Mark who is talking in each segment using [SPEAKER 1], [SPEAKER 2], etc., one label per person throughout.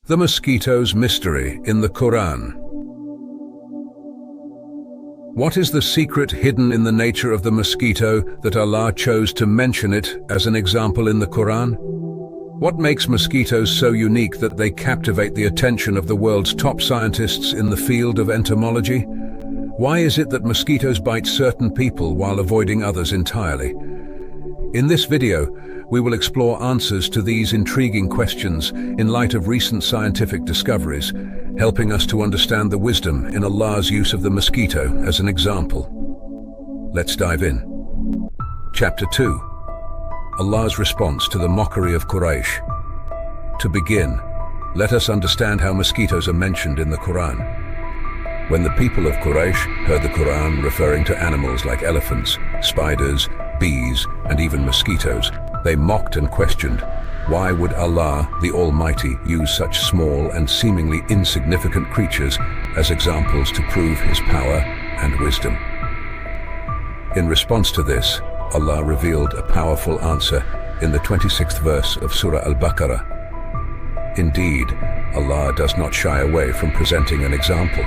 [SPEAKER 1] The mosquito's mystery in the Quran. What is the secret hidden in the nature of the mosquito that Allah chose to mention it as an example in the Quran? What makes mosquitoes so unique that they captivate the attention of the world's top scientists in the field of entomology? Why is it that mosquitoes bite certain people while avoiding others entirely? In this video, we will explore answers to these intriguing questions in light of recent scientific discoveries, helping us to understand the wisdom in Allah's use of the mosquito as an example. Let's dive in. Chapter 2. Allah's response to the mockery of Quraysh. To begin, let us understand how mosquitoes are mentioned in the Quran. When the people of Quraysh heard the Quran referring to animals like elephants, spiders, bees, and even mosquitoes, they mocked and questioned, why would Allah, the Almighty, use such small and seemingly insignificant creatures as examples to prove His power and wisdom? In response to this, Allah revealed a powerful answer in the 26th verse of Surah Al-Baqarah. Indeed, Allah does not shy away from presenting an example,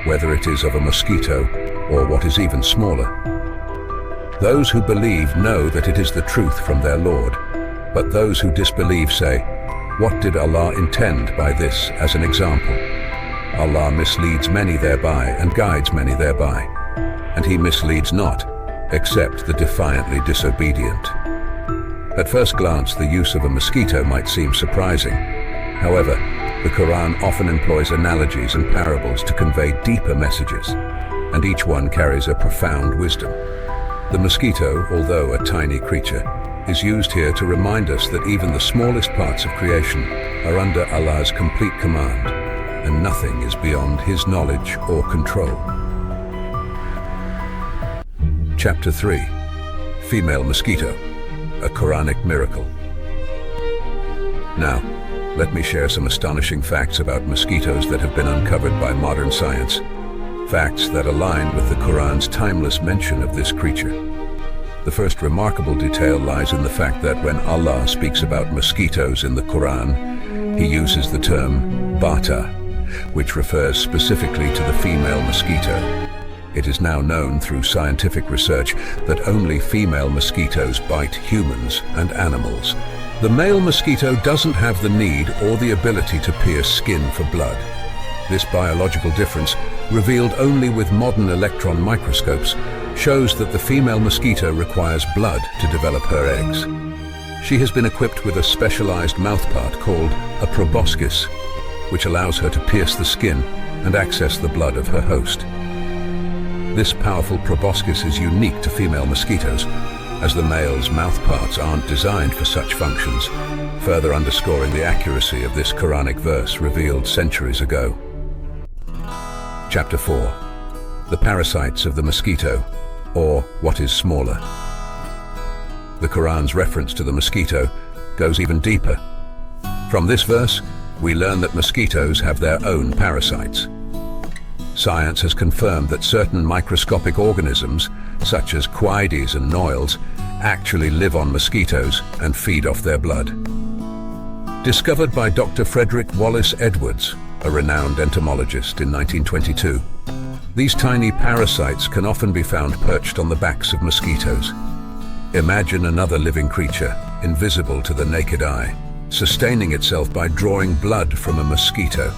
[SPEAKER 1] whether it is of a mosquito or what is even smaller. Those who believe know that it is the truth from their Lord, but those who disbelieve say, what did Allah intend by this as an example? Allah misleads many thereby and guides many thereby, and He misleads not, except the defiantly disobedient. At first glance, the use of a mosquito might seem surprising. However, the Quran often employs analogies and parables to convey deeper messages, and each one carries a profound wisdom. The mosquito, although a tiny creature, is used here to remind us that even the smallest parts of creation are under Allah's complete command, and nothing is beyond His knowledge or control. Chapter 3. Female Mosquito, a Quranic Miracle. Now, let me share some astonishing facts about mosquitoes that have been uncovered by modern science. Facts that align with the Quran's timeless mention of this creature. The first remarkable detail lies in the fact that when Allah speaks about mosquitoes in the Quran, He uses the term bata, which refers specifically to the female mosquito. It is now known through scientific research that only female mosquitoes bite humans and animals. The male mosquito doesn't have the need or the ability to pierce skin for blood. This biological difference, revealed only with modern electron microscopes, shows that the female mosquito requires blood to develop her eggs. She has been equipped with a specialized mouthpart called a proboscis, which allows her to pierce the skin and access the blood of her host. This powerful proboscis is unique to female mosquitoes, as the male's mouthparts aren't designed for such functions, further underscoring the accuracy of this Quranic verse revealed centuries ago. Chapter 4. The Parasites of the Mosquito, or what is smaller. The Quran's reference to the mosquito goes even deeper. From this verse, we learn that mosquitoes have their own parasites. Science has confirmed that certain microscopic organisms, such as quaides and noiles, actually live on mosquitoes and feed off their blood. Discovered by Dr. Frederick Wallace Edwards, a renowned entomologist, in 1922, these tiny parasites can often be found perched on the backs of mosquitoes. Imagine another living creature, invisible to the naked eye, sustaining itself by drawing blood from a mosquito.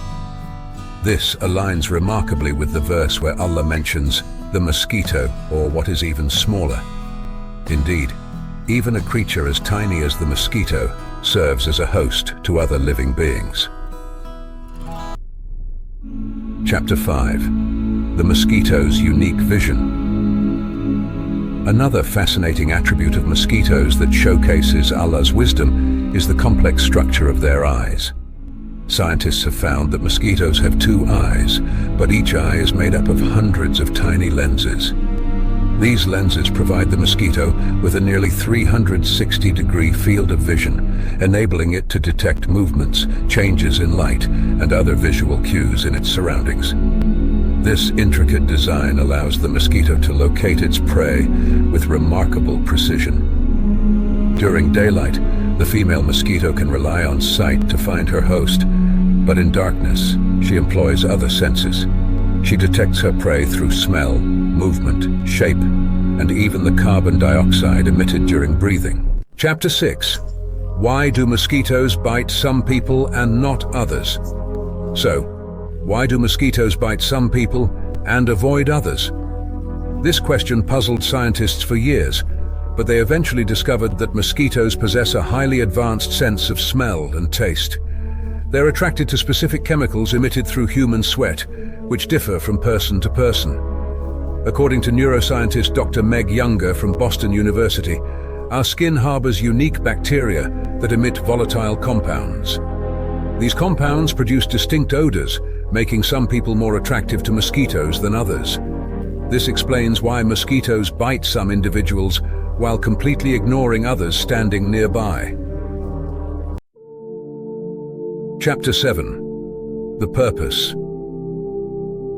[SPEAKER 1] This aligns remarkably with the verse where Allah mentions the mosquito, or what is even smaller. Indeed, even a creature as tiny as the mosquito serves as a host to other living beings. Chapter 5. The mosquito's unique vision. Another fascinating attribute of mosquitoes that showcases Allah's wisdom is the complex structure of their eyes. Scientists have found that mosquitoes have two eyes, but each eye is made up of hundreds of tiny lenses. These lenses provide the mosquito with a nearly 360-degree field of vision, enabling it to detect movements, changes in light, and other visual cues in its surroundings. This intricate design allows the mosquito to locate its prey with remarkable precision. During daylight, the female mosquito can rely on sight to find her host, But in darkness, she employs other senses. She detects her prey through smell, movement, shape, and even the carbon dioxide emitted during breathing. Chapter 6. Why do mosquitoes bite some people and not others? So, why do mosquitoes bite some people and avoid others? This question puzzled scientists for years, but they eventually discovered that mosquitoes possess a highly advanced sense of smell and taste. They're attracted to specific chemicals emitted through human sweat, which differ from person to person. According to neuroscientist Dr. Meg Younger from Boston University, our skin harbors unique bacteria that emit volatile compounds. These compounds produce distinct odors, making some people more attractive to mosquitoes than others. This explains why mosquitoes bite some individuals while completely ignoring others standing nearby. Chapter 7. The Purpose.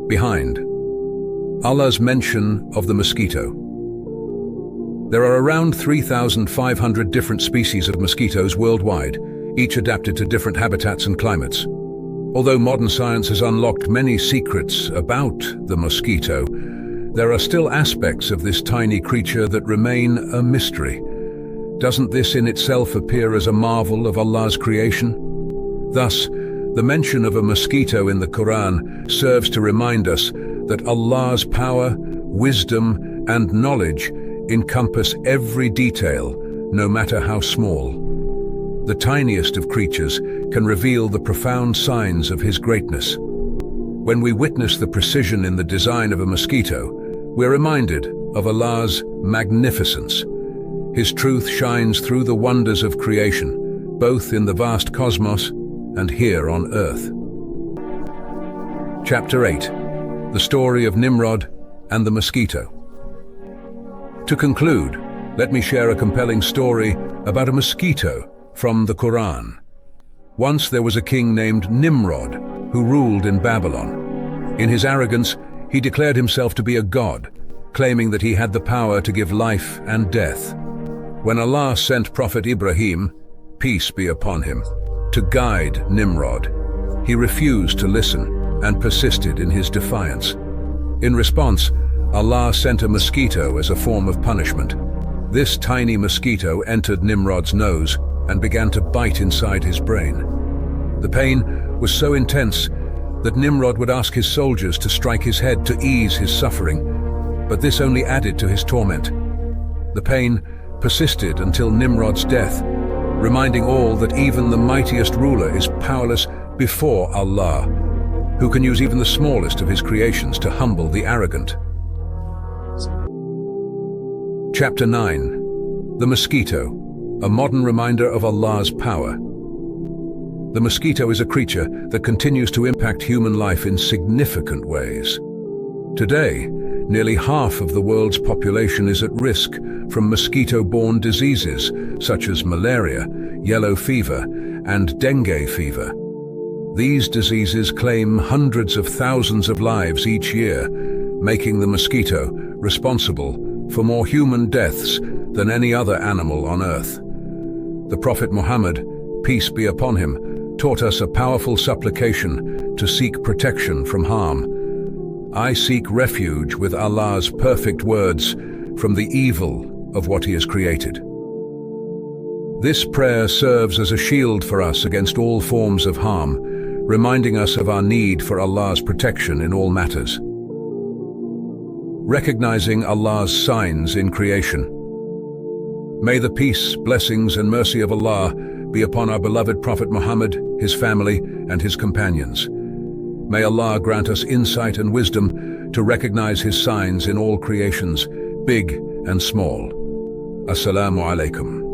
[SPEAKER 1] Behind Allah's mention of the mosquito. There are around 3,500 different species of mosquitoes worldwide, each adapted to different habitats and climates. Although modern science has unlocked many secrets about the mosquito, there are still aspects of this tiny creature that remain a mystery. Doesn't this in itself appear as a marvel of Allah's creation? Thus, the mention of a mosquito in the Quran serves to remind us that Allah's power, wisdom, and knowledge encompass every detail, no matter how small. The tiniest of creatures can reveal the profound signs of His greatness. When we witness the precision in the design of a mosquito, we're reminded of Allah's magnificence. His truth shines through the wonders of creation, both in the vast cosmos and here on earth. Chapter 8. The story of Nimrod and the mosquito. To conclude, let me share a compelling story about a mosquito from the Quran. Once there was a king named Nimrod who ruled in Babylon. In his arrogance, he declared himself to be a god, claiming that he had the power to give life and death. When Allah sent Prophet Ibrahim, peace be upon him, to guide Nimrod, he refused to listen and persisted in his defiance. In response, Allah sent a mosquito as a form of punishment. This tiny mosquito entered Nimrod's nose and began to bite inside his brain. The pain was so intense that Nimrod would ask his soldiers to strike his head to ease his suffering, but this only added to his torment. The pain persisted until Nimrod's death, reminding all that even the mightiest ruler is powerless before Allah, who can use even the smallest of His creations to humble the arrogant. Chapter 9. The Mosquito, a modern reminder of Allah's power. The mosquito is a creature that continues to impact human life in significant ways. Today, nearly half of the world's population is at risk from mosquito-borne diseases such as malaria, yellow fever, and dengue fever. These diseases claim hundreds of thousands of lives each year, making the mosquito responsible for more human deaths than any other animal on earth. The Prophet Muhammad, peace be upon him, taught us a powerful supplication to seek protection from harm. I seek refuge with Allah's perfect words from the evil of what He has created. This prayer serves as a shield for us against all forms of harm, reminding us of our need for Allah's protection in all matters. Recognizing Allah's signs in creation. May the peace, blessings, and mercy of Allah be upon our beloved Prophet Muhammad, his family, and his companions. May Allah grant us insight and wisdom to recognize His signs in all creations, big and small. Assalamu alaikum.